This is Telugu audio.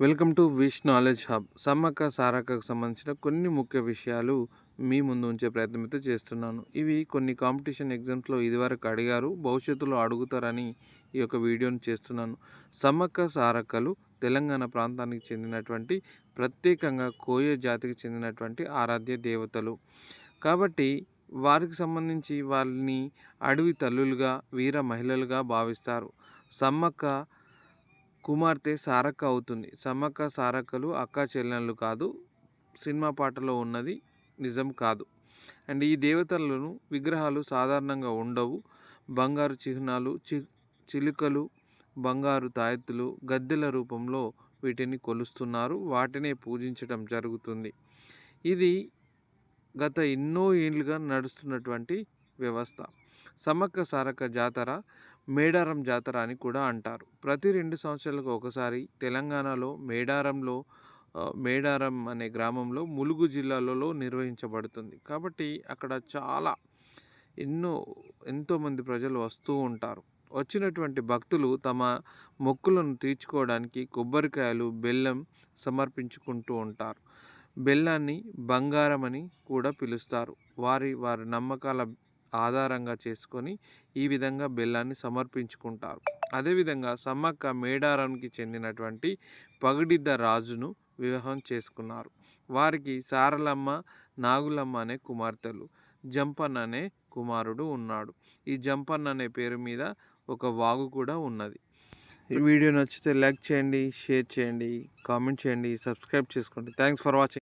Welcome to wish knowledge hub. Sammakka సారక్కకు సంబంధించిన కొన్ని ముఖ్య విషయాలు మీ ముందు ఉంచే ప్రయత్నం అయితే చేస్తున్నాను. ఇవి కొన్ని కాంపిటీషన్ ఎగ్జామ్స్లో ఇదివరకు అడిగారు, భవిష్యత్తులో అడుగుతారని ఈ యొక్క వీడియోని చేస్తున్నాను. సమ్మక్క సారక్కలు తెలంగాణ ప్రాంతానికి చెందినటువంటి, ప్రత్యేకంగా కోయ జాతికి చెందినటువంటి ఆరాధ్య దేవతలు. కాబట్టి వారికి సంబంధించి వాళ్ళని అడవి తల్లులుగా, వీర మహిళలుగా భావిస్తారు. సమ్మక్క కుమార్తె సారక్క అవుతుంది. సమ్మక్క సారక్కలు అక్కా చెల్లెళ్ళు కాదు, సినిమా పాటలో ఉన్నది నిజం కాదు. అండ్ ఈ దేవతలను విగ్రహాలు సాధారణంగా ఉండవు. బంగారు చిహ్నాలు, చిలుకలు, బంగారు తాయెత్తులు, గద్దెల రూపంలో వీటిని కొలుస్తున్నారు. వాటినే పూజించడం జరుగుతుంది. ఇది గత ఎన్నో ఏళ్ళుగా నడుస్తున్నటువంటి వ్యవస్థ. సమ్మక్క సారక్క జాతర మేడారం జాతర అని కూడా అంటారు. ప్రతి 2 సంవత్సరాలకు ఒకసారి తెలంగాణలో మేడారం అనే గ్రామంలో ములుగు జిల్లాలలో నిర్వహించబడుతుంది. కాబట్టి అక్కడ ఎంతోమంది ప్రజలు వస్తూ ఉంటారు. వచ్చినటువంటి భక్తులు తమ మొక్కులను తీర్చుకోవడానికి కొబ్బరికాయలు, బెల్లం సమర్పించుకుంటూ ఉంటారు. బెల్లాన్ని బంగారం అని కూడా పిలుస్తారు. వారి నమ్మకాల ఆధారంగా చేసుకొని ఈ విధంగా బెల్లాన్ని సమర్పించుకుంటారు. అదేవిధంగా సమ్మక్క మేడారానికి చెందినటువంటి పగిడిద్ద రాజును వివాహం చేసుకున్నారు. వారికి సారలమ్మ, నాగులమ్మ అనే కుమార్తెలు, జంపన్న అనే కుమారుడు ఉన్నాడు. ఈ జంపన్న అనే పేరు మీద ఒక వాగు కూడా ఉన్నది. ఈ వీడియో నచ్చితే లైక్ చేయండి, షేర్ చేయండి, కామెంట్ చేయండి, సబ్స్క్రైబ్ చేసుకోండి. Thanks for watching.